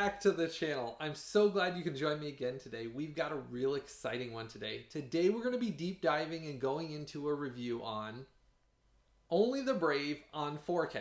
back to the channel. I'm so glad you can join me again today. We've got a real exciting one today. Today we're going to be deep diving and going into a review on Only the Brave on 4K,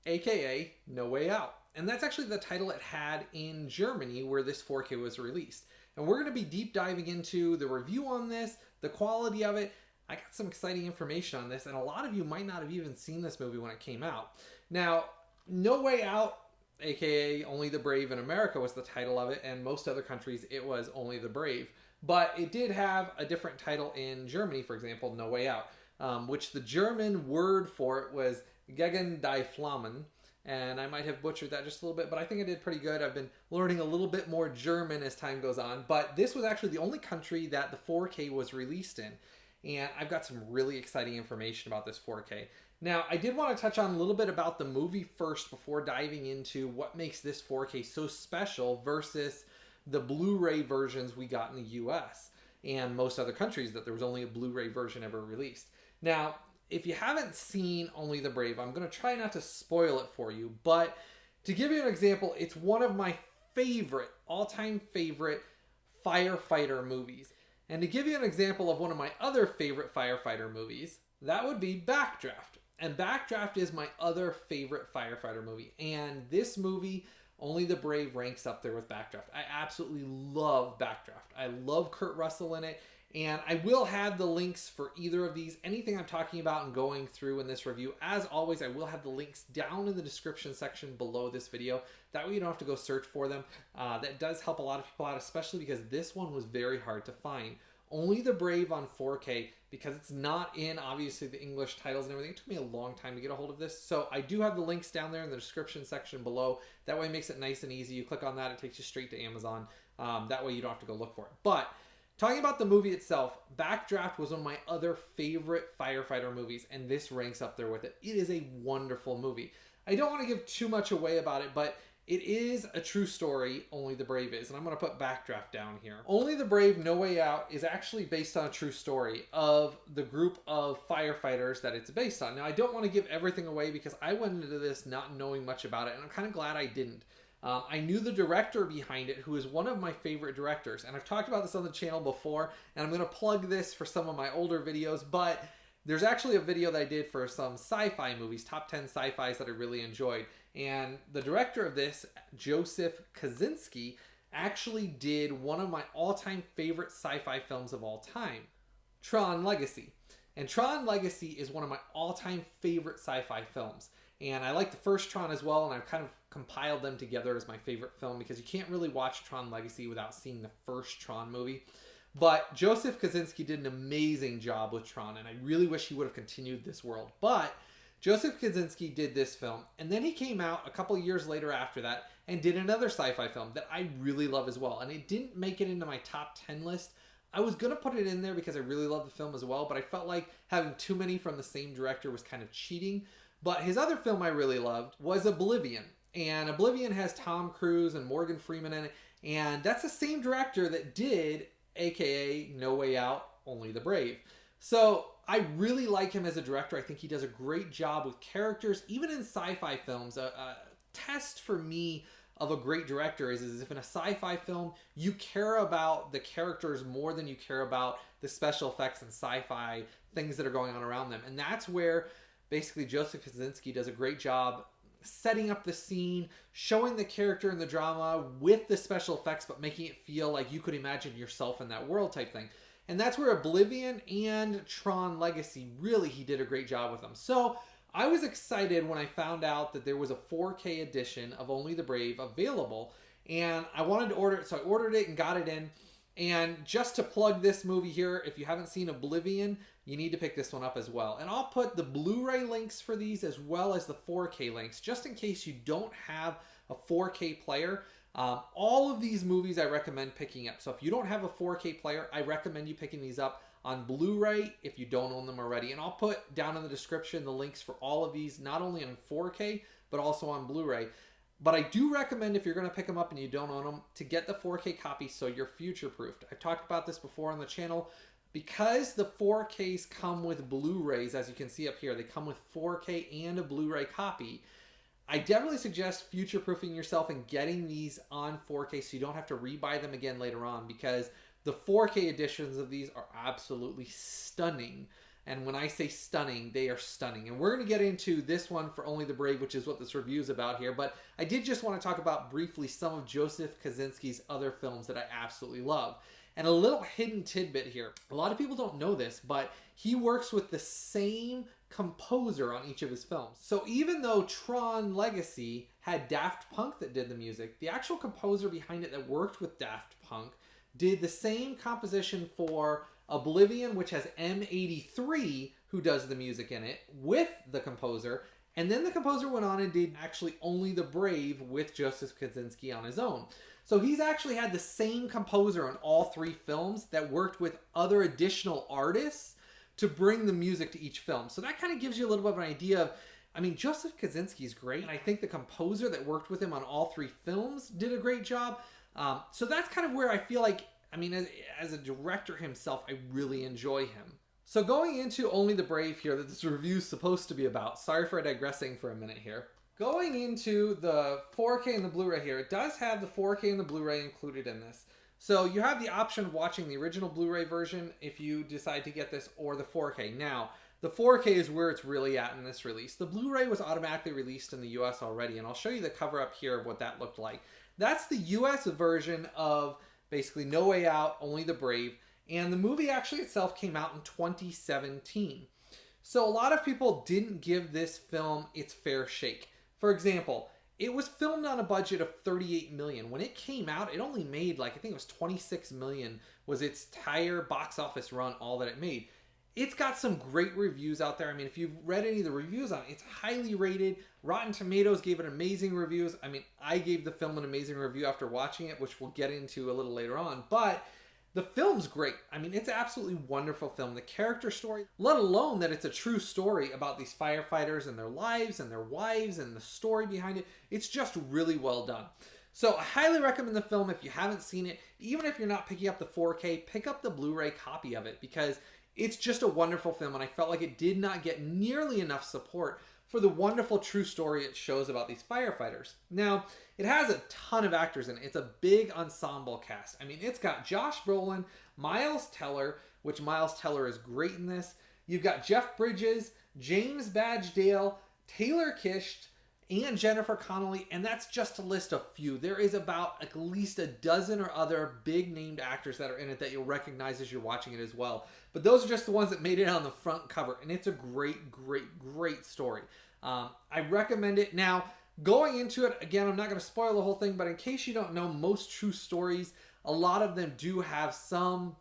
aka No Way Out. And that's actually the title it had in Germany where this 4K was released. And we're going to be deep diving into the review on this, the quality of it. I got some exciting information on this, and a lot of you might not have even seen this movie when it came out. Now, No Way Out, aka Only the Brave in America was the title of it, and most other countries it was Only the Brave. But it did have a different title in Germany, for example, No Way Out, which the German word for it was Gegen die Flammen. And I might have butchered that just a little bit, but I think I did pretty good. I've been learning a little bit more German as time goes on. But this was actually the only country that the 4K was released in. And I've got some really exciting information about this 4K. Now, I did want to touch on a little bit about the movie first before diving into what makes this 4K so special versus the Blu-ray versions we got in the US and most other countries that there was only a Blu-ray version ever released. Now, if you haven't seen Only the Brave, I'm going to try not to spoil it for you, but to give you an example, it's one of my favorite, all-time favorite Firefighter movies. And to give you an example of one of my other favorite Firefighter movies, that would be Backdraft. And Backdraft is my other favorite Firefighter movie. And this movie, Only the Brave, ranks up there with Backdraft. I absolutely love Backdraft. I love Kurt Russell in it. And I will have the links for either of these. Anything I'm talking about and going through in this review, as always, I will have the links down in the description section below this video. That way you don't have to go search for them. That does help a lot of people out, especially because this one was very hard to find. Only the Brave on 4K, because it's not in, obviously, the English titles and everything. It took me a long time to get a hold of this. So I do have the links down there in the description section below. That way it makes it nice and easy. You click on that, it takes you straight to Amazon. That way you don't have to go look for it. But talking about the movie itself, Backdraft was one of my other favorite Firefighter movies, and this ranks up there with it. It is a wonderful movie. I don't want to give too much away about it, but it is a true story, Only the Brave is, and I'm going to put Backdraft down here. Only the Brave, No Way Out is actually based on a true story of the group of firefighters that it's based on. Now, I don't want to give everything away because I went into this not knowing much about it, and I'm kind of glad I didn't. I knew the director behind it, who is one of my favorite directors, and I've talked about this on the channel before, and I'm going to plug this for some of my older videos, but there's actually a video that I did for some sci-fi movies, top 10 sci-fis that I really enjoyed, and the director of this, Joseph Kosinski, actually did one of my all-time favorite sci-fi films of all time, Tron Legacy. And Tron Legacy is one of my all-time favorite sci-fi films. And I like the first Tron as well, and I've kind of compiled them together as my favorite film because you can't really watch Tron Legacy without seeing the first Tron movie. But Joseph Kosinski did an amazing job with Tron, and I really wish he would have continued this world. But Joseph Kosinski did this film, and then he came out a couple years later after that and did another sci-fi film that I really love as well. And it didn't make it into my top 10 list. I was going to put it in there because I really love the film as well, but I felt like having too many from the same director was kind of cheating. But his other film I really loved was Oblivion. And Oblivion has Tom Cruise and Morgan Freeman in it. And that's the same director that did, aka No Way Out, Only the Brave. So I really like him as a director. I think he does a great job with characters, even in sci-fi films. A test for me of a great director is if in a sci-fi film, you care about the characters more than you care about the special effects and sci-fi things that are going on around them. And that's where basically Joseph Kosinski does a great job setting up the scene, showing the character and the drama with the special effects, but making it feel like you could imagine yourself in that world type thing. And that's where Oblivion and Tron Legacy, really, he did a great job with them. So I was excited when I found out that there was a 4K edition of Only the Brave available, and I wanted to order it, so I ordered it and got it in. And just to plug this movie here, if you haven't seen Oblivion, you need to pick this one up as well. And I'll put the Blu-ray links for these as well as the 4K links, just in case you don't have a 4K player. All of these movies I recommend picking up. So if you don't have a 4K player, I recommend you picking these up on Blu-ray if you don't own them already. And I'll put down in the description the links for all of these, not only on 4K, but also on Blu-ray. But I do recommend, if you're going to pick them up and you don't own them, to get the 4K copy so you're future-proofed. I've talked about this before on the channel. Because the 4Ks come with Blu-rays, as you can see up here, they come with 4K and a Blu-ray copy. I definitely suggest future-proofing yourself and getting these on 4K so you don't have to rebuy them again later on, because the 4K editions of these are absolutely stunning. And when I say stunning, they are stunning. And we're going to get into this one for Only the Brave, which is what this review is about here. But I did just want to talk about briefly some of Joseph Kosinski's other films that I absolutely love. And a little hidden tidbit here. A lot of people don't know this, but he works with the same composer on each of his films. So even though Tron Legacy had Daft Punk that did the music, the actual composer behind it that worked with Daft Punk did the same composition for Oblivion, which has M83, who does the music in it, with the composer. And then the composer went on and did actually Only the Brave with Joseph Kosinski on his own. So he's actually had the same composer on all three films that worked with other additional artists to bring the music to each film. So that kind of gives you a little bit of an idea of, I mean, Joseph Kosinski is great. And I think the composer that worked with him on all three films did a great job. So that's kind of where I feel like, I mean, as a director himself, I really enjoy him. So going into Only the Brave here, that this review is supposed to be about. Sorry for digressing for a minute here. Going into the 4K and the Blu-ray here, it does have the 4K and the Blu-ray included in this. So you have the option of watching the original Blu-ray version if you decide to get this, or the 4K. Now, the 4K is where it's really at in this release. The Blu-ray was automatically released in the US already, and I'll show you the cover up here of what that looked like. That's the US version of basically No Way Out, Only the Brave, and the movie actually itself came out in 2017. So a lot of people didn't give this film its fair shake. For example, it was filmed on a budget of $38 million. When it came out, it only made, like, I think it was $26 million was its entire box office run, all that it made. It's got some great reviews out there. I mean, if you've read any of the reviews on it, it's highly rated. Rotten Tomatoes gave it amazing reviews. I mean, I gave the film an amazing review after watching it, which we'll get into a little later on. But the film's great. I mean, it's an absolutely wonderful film. The character story, let alone that it's a true story about these firefighters and their lives and their wives and the story behind it, it's just really well done. So I highly recommend the film if you haven't seen it. Even if you're not picking up the 4K, pick up the Blu-ray copy of it, because it's just a wonderful film, and I felt like it did not get nearly enough support for the wonderful true story it shows about these firefighters. Now, it has a ton of actors in it. It's a big ensemble cast. I mean, it's got Josh Brolin, Miles Teller, which Miles Teller is great in this. You've got Jeff Bridges, James Badge Dale, Taylor Kitsch, and Jennifer Connelly, and that's just to list a few. There is about at least a dozen or other big named actors that are in it that you'll recognize as you're watching it as well. But those are just the ones that made it on the front cover, and it's a great, great, great story. I recommend it. Now, going into it, again, I'm not going to spoil the whole thing, but in case you don't know, most true stories, a lot of them do have some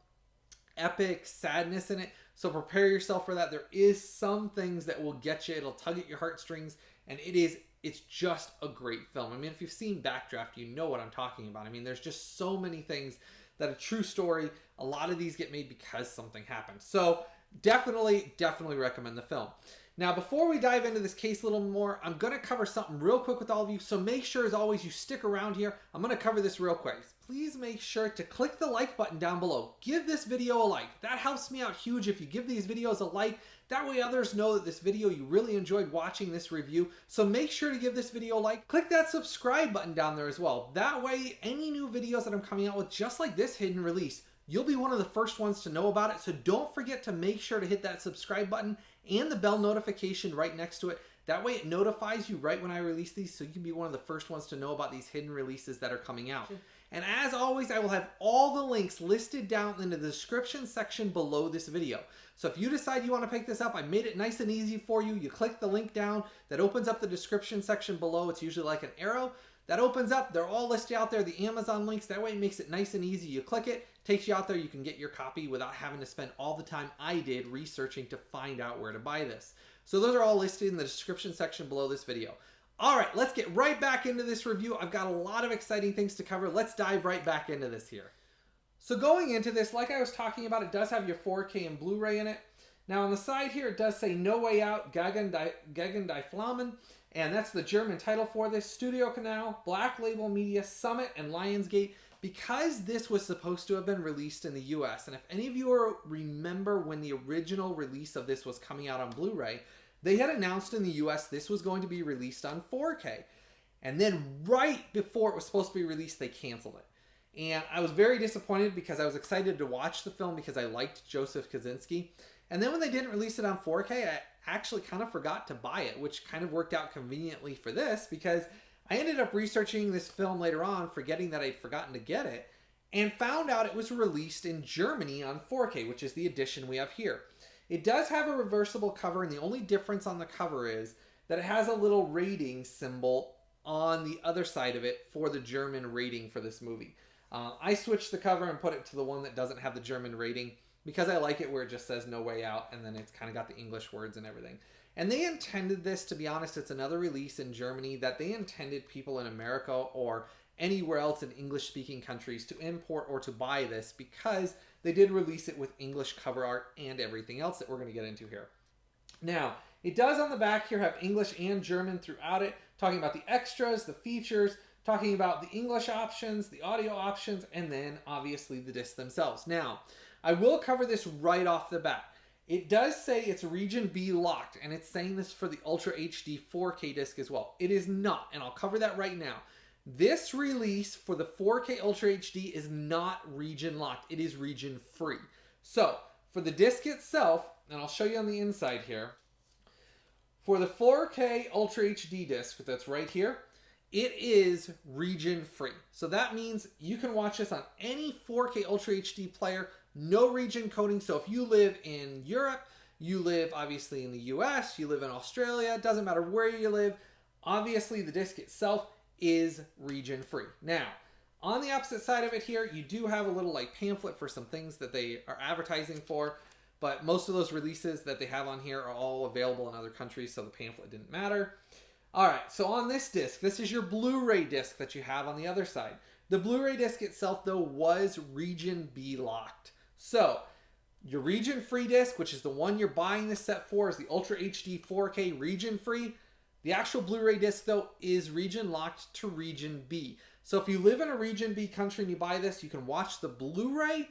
epic sadness in it, so prepare yourself for that. There is some things that will get you. It'll tug at your heartstrings, and it's just a great film. I mean, if you've seen Backdraft, you know what I'm talking about. I mean, there's just so many things that a true story, a lot of these get made because something happened. So definitely recommend the film. Now, before we dive into this case a little more, I'm going to cover something real quick with all of you. So make sure, as always, you stick around here. I'm going to cover this real quick. Please make sure to click the like button down below. Give this video a like. That helps me out huge if you give these videos a like. That way others know that this video, you really enjoyed watching this review. So make sure to give this video a like. Click that subscribe button down there as well. That way, any new videos that I'm coming out with, just like this hidden release, you'll be one of the first ones to know about it. So don't forget to make sure to hit that subscribe button and the bell notification right next to it. That way it notifies you right when I release these, so you can be one of the first ones to know about these hidden releases that are coming out. And as always, I will have all the links listed down in the description section below this video. So if you decide you want to pick this up, I made it nice and easy for you. You click the link down that opens up the description section below. It's usually like an arrow. That opens up. They're all listed out there, the Amazon links. That way it makes it nice and easy. You click it, takes you out there. You can get your copy without having to spend all the time I did researching to find out where to buy this. So those are all listed in the description section below this video. All right, let's get right back into this review. I've got a lot of exciting things to cover. Let's dive right back into this here. So going into this, like I was talking about, it does have your 4K and Blu-ray in it. Now on the side here, it does say No Way Out, Gegen die Flammen. And that's the German title for this. Studio Canal, Black Label Media, Summit, and Lionsgate. Because this was supposed to have been released in the US, and if any of you remember when the original release of this was coming out on Blu-ray, They had announced in the US this was going to be released on 4K. And then right before it was supposed to be released, they canceled it. And I was very disappointed because I was excited to watch the film because I liked Joseph Kosinski. And then when they didn't release it on 4K, I actually kind of forgot to buy it, which kind of worked out conveniently for this because I ended up researching this film later on, forgetting that I'd forgotten to get it, and found out it was released in Germany on 4K, which is the edition we have here. It does have a reversible cover, and the only difference on the cover is that it has a little rating symbol on the other side of it for the German rating for this movie. I switched the cover and put it to the one that doesn't have the German rating because I like it where it just says No Way Out, and then it's kind of got the English words and everything. And they intended this, to be honest, it's another release in Germany that they intended people in America or anywhere else in English-speaking countries to import or to buy this because they did release it with English cover art and everything else that we're going to get into here. Now, it does on the back here have English and German throughout it, talking about the extras, the features, talking about the English options, the audio options, and then obviously the discs themselves. Now, I will cover this right off the bat. It does say it's region B locked, and it's saying this for the UltraHD 4K disc as well. It is not, and I'll cover that right now. This release for the 4K UltraHD is not region locked. It is region free. So, for the disc itself, and I'll show you on the inside here, for the 4K UltraHD disc that's right here, it is region free. So that means you can watch this on any 4K UltraHD player, no region coding. So if you live in Europe, you live obviously in the US, you live in Australia, it doesn't matter where you live, obviously the disc itself is region free. Now, on the opposite side of it here, you do have a little like pamphlet for some things that they are advertising for, but most of those releases that they have on here are all available in other countries, so the pamphlet didn't matter. All right, so on this disc, this is your Blu-ray disc that you have on the other side. The Blu-ray disc itself, though, was region B locked. So, your region free disc, which is the one you're buying this set for, is the UltraHD 4K region free. The actual Blu-ray disc, though, is region locked to region B. So if you live in a region B country and you buy this, you can watch the Blu-ray.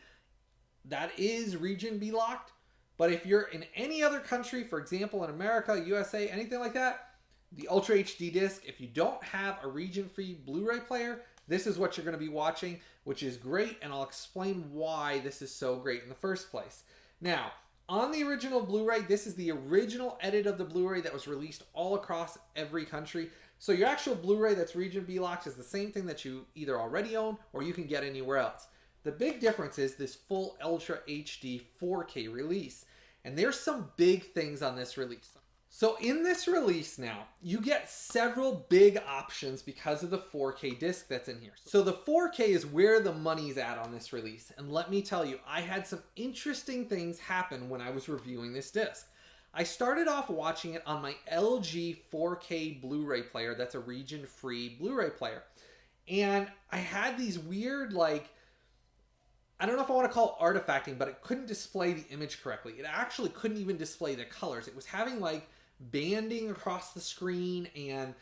That is region B locked. But if you're in any other country, for example, in America, USA, anything like that, the UltraHD disc, if you don't have a region-free Blu-ray player, this is what you're going to be watching, which is great, and I'll explain why this is so great in the first place. Now, on the original Blu-ray, this is the original edit of the Blu-ray that was released all across every country. So your actual Blu-ray that's region B locked is the same thing that you either already own or you can get anywhere else. The big difference is this full UltraHD 4K release. And there's some big things on this release. So in this release now, you get several big options because of the 4K disc that's in here. So the 4K is where the money's at on this release. And let me tell you, I had some interesting things happen when I was reviewing this disc. I started off watching it on my LG 4K Blu-ray player that's a region-free Blu-ray player. And I had these weird, like, I don't know if I want to call it artifacting, but it couldn't display the image correctly. It actually couldn't even display the colors. It was having, like, banding across the screen and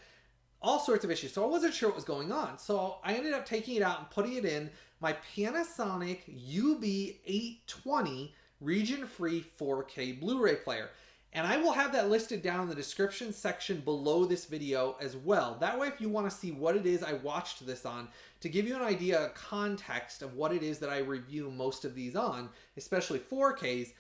all sorts of issues. So I wasn't sure what was going on. So I ended up taking it out and putting it in my Panasonic UB820 region-free 4K Blu-ray player. And I will have that listed down in the description section below this video as well. That way, if you want to see what it is I watched this on, to give you an idea, context of what it is that I review most of these on, especially 4Ks,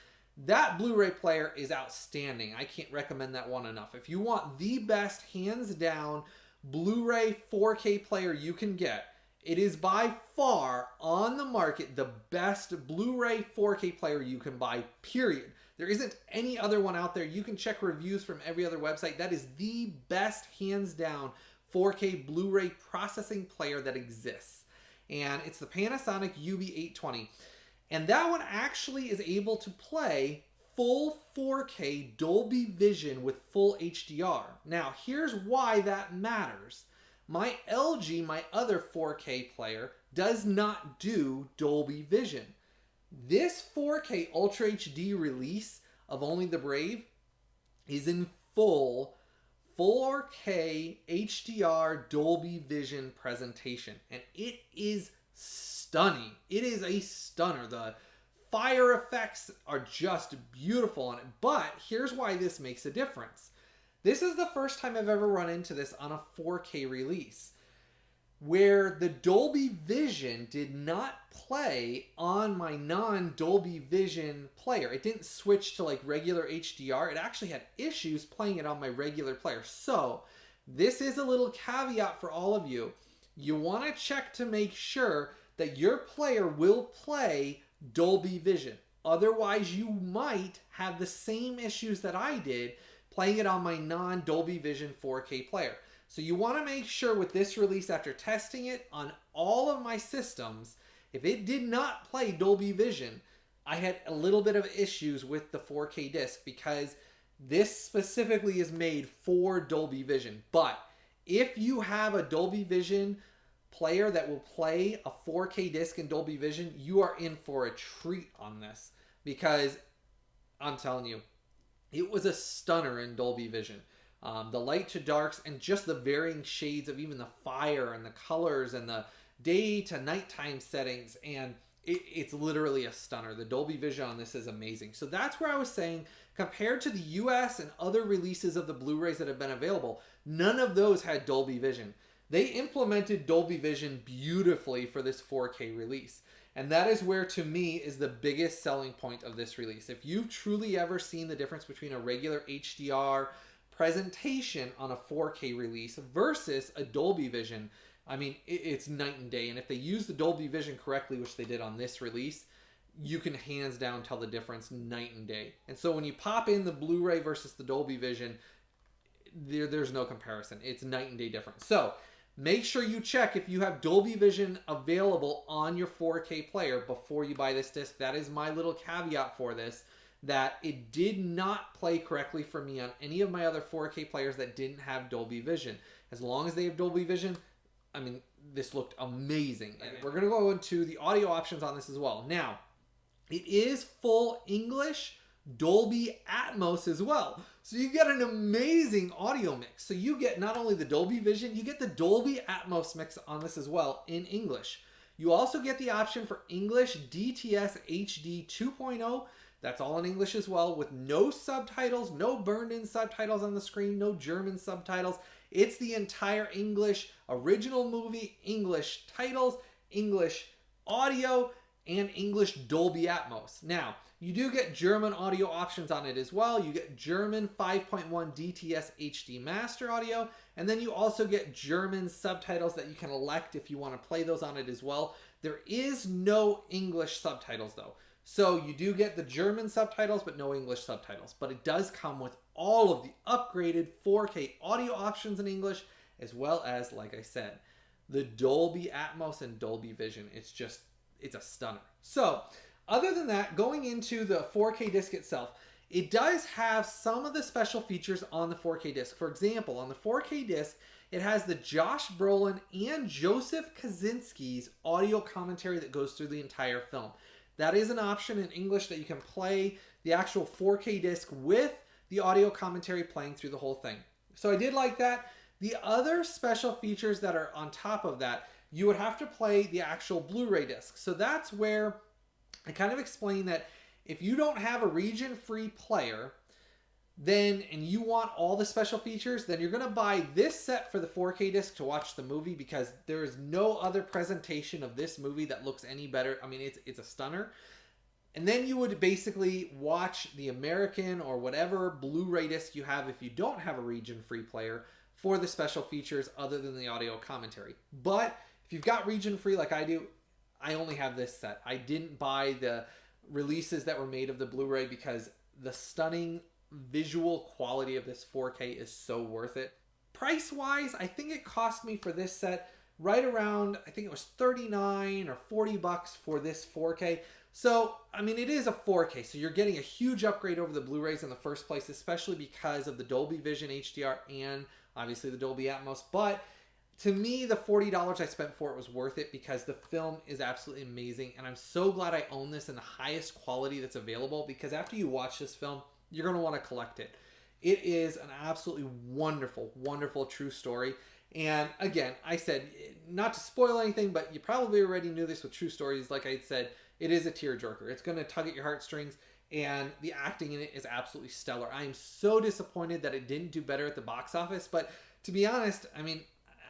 that Blu-ray player is outstanding. I can't recommend that one enough. If you want the best, hands down, Blu-ray 4K player you can get, it is by far on the market the best Blu-ray 4K player you can buy, period. There isn't any other one out there. You can check reviews from every other website. That is the best, hands down, 4K Blu-ray processing player that exists. And it's the Panasonic UB820. And that one actually is able to play full 4K Dolby Vision with full HDR. Now, here's why that matters. My LG, my other 4K player, does not do Dolby Vision. This 4K UltraHD release of Only the Brave is in full 4K HDR Dolby Vision presentation. And it is stunning. It is a stunner. The fire effects are just beautiful on it. But here's why this makes a difference. This is the first time I've ever run into this on a 4K release, where the Dolby Vision did not play on my non-Dolby Vision player. It didn't switch to like regular HDR. It actually had issues playing it on my regular player. So this is a little caveat for all of you. You want to check to make sure that your player will play Dolby Vision. Otherwise, you might have the same issues that I did playing it on my non-Dolby Vision 4K player. So you want to make sure with this release, after testing it on all of my systems, if it did not play Dolby Vision, I had a little bit of issues with the 4K disc because this specifically is made for Dolby Vision. But if you have a Dolby Vision player that will play a 4K disc in Dolby Vision, you are in for a treat on this, because I'm telling you, it was a stunner in Dolby Vision. The light to darks and just the varying shades of even the fire and the colors and the day to nighttime settings, and it's literally a stunner. The Dolby Vision on this is amazing. So that's where I was saying, compared to the US and other releases of the Blu-rays that have been available, none of those had Dolby Vision. They implemented Dolby Vision beautifully for this 4K release. And that is where, to me, is the biggest selling point of this release. If you've truly ever seen the difference between a regular HDR presentation on a 4K release versus a Dolby Vision, I mean, it's night and day. And if they use the Dolby Vision correctly, which they did on this release, you can hands down tell the difference night and day. And so when you pop in the Blu-ray versus the Dolby Vision, there's no comparison. It's night and day difference. So make sure you check if you have Dolby Vision available on your 4K player before you buy this disc. That is my little caveat for this, that it did not play correctly for me on any of my other 4K players that didn't have Dolby Vision. As long as they have Dolby Vision, I mean, this looked amazing. And we're going to go into the audio options on this as well. Now, it is full English Dolby Atmos as well. So you get an amazing audio mix. So you get not only the Dolby Vision, you get the Dolby Atmos mix on this as well in English. You also get the option for English DTS HD 2.0. That's all in English as well, with no subtitles, no burned-in subtitles on the screen, no German subtitles. It's the entire English original movie, English titles, English audio, and English Dolby Atmos. Now, you do get German audio options on it as well. You get German 5.1 DTS HD master audio, and then you also get German subtitles that you can elect if you want to play those on it as well. There is no English subtitles though. So you do get the German subtitles, but no English subtitles. But it does come with all of the upgraded 4K audio options in English, as well as, like I said, the Dolby Atmos and Dolby Vision. It's a stunner. So, other than that, going into the 4K disc itself, it does have some of the special features on the 4K disc. For example, on the 4K disc, it has the Josh Brolin and Joseph Kosinski's audio commentary that goes through the entire film. That is an option in English that you can play the actual 4K disc with the audio commentary playing through the whole thing. So I did like that. The other special features that are on top of that, you would have to play the actual Blu-ray disc. So that's where I kind of explain that if you don't have a region-free player, and you want all the special features, then you're going to buy this set for the 4K disc to watch the movie, because there is no other presentation of this movie that looks any better. I mean, it's a stunner. And then you would basically watch the American or whatever Blu-ray disc you have if you don't have a region-free player for the special features other than the audio commentary. But if you've got region-free like I do, I only have this set. I didn't buy the releases that were made of the Blu-ray because the stunning visual quality of this 4K is so worth it. Price-wise, I think it cost me for this set right around, I think it was 39 or 40 bucks for this 4K. So, I mean, it is a 4K, so you're getting a huge upgrade over the Blu-rays in the first place, especially because of the Dolby Vision HDR and obviously the Dolby Atmos. But to me, the $40 I spent for it was worth it because the film is absolutely amazing, and I'm so glad I own this in the highest quality that's available, because after you watch this film, you're going to want to collect it. It is an absolutely wonderful, wonderful true story. And again, I said, not to spoil anything, but you probably already knew this with true stories. Like I said, it is a tearjerker. It's going to tug at your heartstrings. and the acting in it is absolutely stellar. I am so disappointed that it didn't do better at the box office, but to be honest, I mean,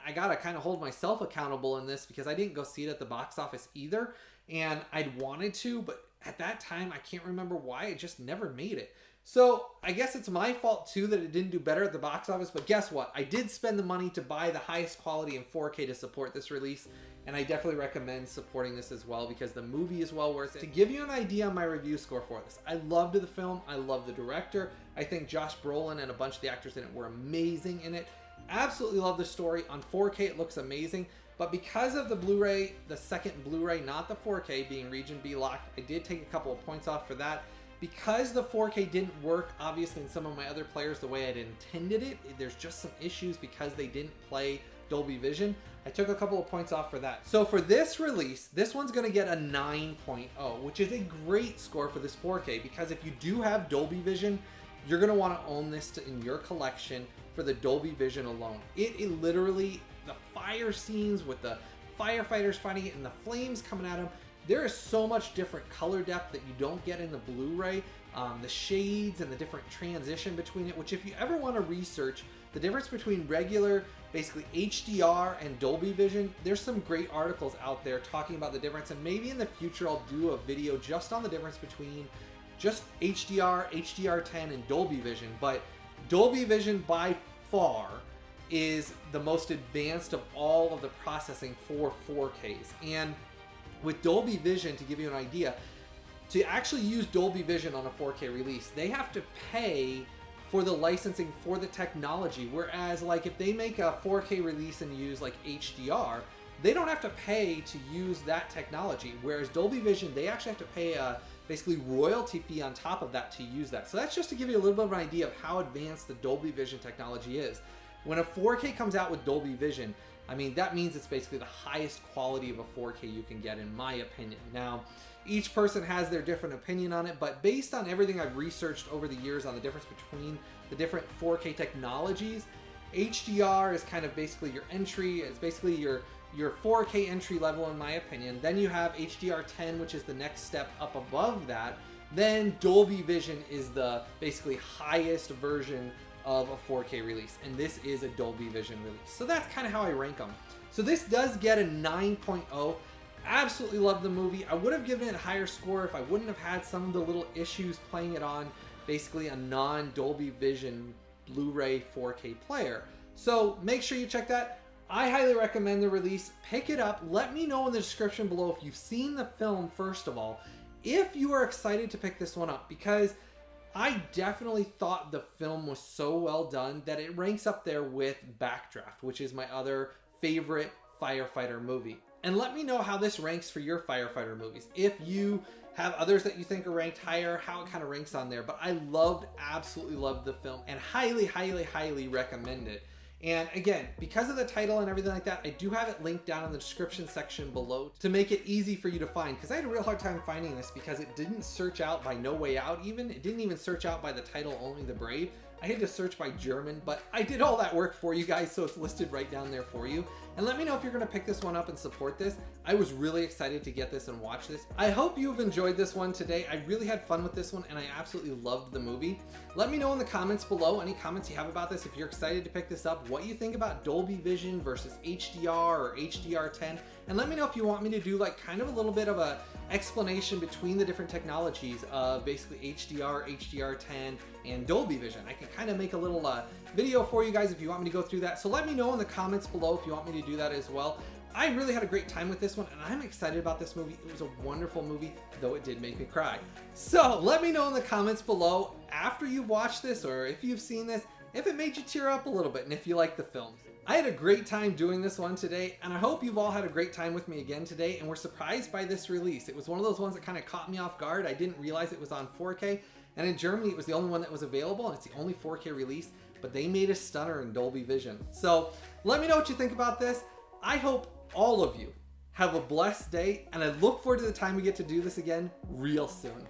I gotta kind of hold myself accountable in this because I didn't go see it at the box office either, and I'd wanted to, but at that time, I can't remember why, it just never made it. So I guess it's my fault too that it didn't do better at the box office, but guess what? I did spend the money to buy the highest quality in 4K to support this release, and I definitely recommend supporting this as well because the movie is well worth it. To give you an idea on my review score for this, I loved the film, I love the director, I think Josh Brolin and a bunch of the actors in it were amazing in it. Absolutely love the story. On 4K it looks amazing, but because of the Blu-ray, the second Blu-ray, not the 4K, being Region B locked, I did take a couple of points off for that. Because the 4K didn't work, obviously, in some of my other players the way I'd intended it, there's just some issues because they didn't play Dolby Vision. I took a couple of points off for that. So for this release, this one's going to get a 9.0, which is a great score for this 4K because if you do have Dolby Vision, you're going to want to own this in your collection for the Dolby Vision alone. It literally, the fire scenes with the firefighters fighting it and the flames coming at them, there is so much different color depth that you don't get in the Blu-ray, the shades and the different transition between it, which if you ever want to research the difference between regular, basically HDR and Dolby Vision, there's some great articles out there talking about the difference, and maybe in the future I'll do a video just on the difference between just HDR, HDR10, and Dolby Vision, but Dolby Vision by far is the most advanced of all of the processing for 4Ks, and with Dolby Vision, to give you an idea, to actually use Dolby Vision on a 4K release, they have to pay for the licensing for the technology. Whereas, like, if they make a 4K release and use like HDR, they don't have to pay to use that technology. Whereas Dolby Vision, they actually have to pay a basically royalty fee on top of that to use that. So that's just to give you a little bit of an idea of how advanced the Dolby Vision technology is. When a 4K comes out with Dolby Vision, I mean, that means it's basically the highest quality of a 4K you can get, in my opinion. Now, each person has their different opinion on it, but based on everything I've researched over the years on the difference between the different 4K technologies, HDR is kind of basically your entry. It's basically your 4K entry level, in my opinion. Then you have HDR10, which is the next step up above that. Then Dolby Vision is the basically highest version of a 4K release, and this is a Dolby Vision release. So that's kind of how I rank them. So this does get a 9.0. Absolutely love the movie. I would have given it a higher score if I wouldn't have had some of the little issues playing it on basically a non-Dolby Vision Blu-ray 4K player. So make sure you check that. I highly recommend the release. Pick it up. Let me know in the description below if you've seen the film, first of all, if you are excited to pick this one up, because I definitely thought the film was so well done that it ranks up there with Backdraft, which is my other favorite firefighter movie. And let me know how this ranks for your firefighter movies. If you have others that you think are ranked higher, how it kind of ranks on there. But I absolutely loved the film and highly, highly, highly recommend it. And again, because of the title and everything like that, I do have it linked down in the description section below to make it easy for you to find, because I had a real hard time finding this because it didn't search out by No Way Out even. It didn't even search out by the title Only the Brave. I had to search by German, but I did all that work for you guys, so it's listed right down there for you. And let me know if you're going to pick this one up and support this. I was really excited to get this and watch this. I hope you've enjoyed this one today. I really had fun with this one, and I absolutely loved the movie. Let me know in the comments below, any comments you have about this, if you're excited to pick this up, what you think about Dolby Vision versus HDR or HDR10, and let me know if you want me to do like kind of a little bit of a explanation between the different technologies of basically HDR, HDR10, and Dolby Vision. I can kind of make a little video for you guys if you want me to go through that. So let me know in the comments below if you want me to do that as well. I really had a great time with this one, and I'm excited about this movie. It was a wonderful movie, though it did make me cry. So let me know in the comments below after you've watched this, or if you've seen this, if it made you tear up a little bit and if you like the film. I had a great time doing this one today, and I hope you've all had a great time with me again today and were surprised by this release. It was one of those ones that kind of caught me off guard. I didn't realize it was on 4K, and in Germany it was the only one that was available, and it's the only 4K release, but they made a stunner in Dolby Vision. So let me know what you think about this. I hope all of you have a blessed day, and I look forward to the time we get to do this again real soon.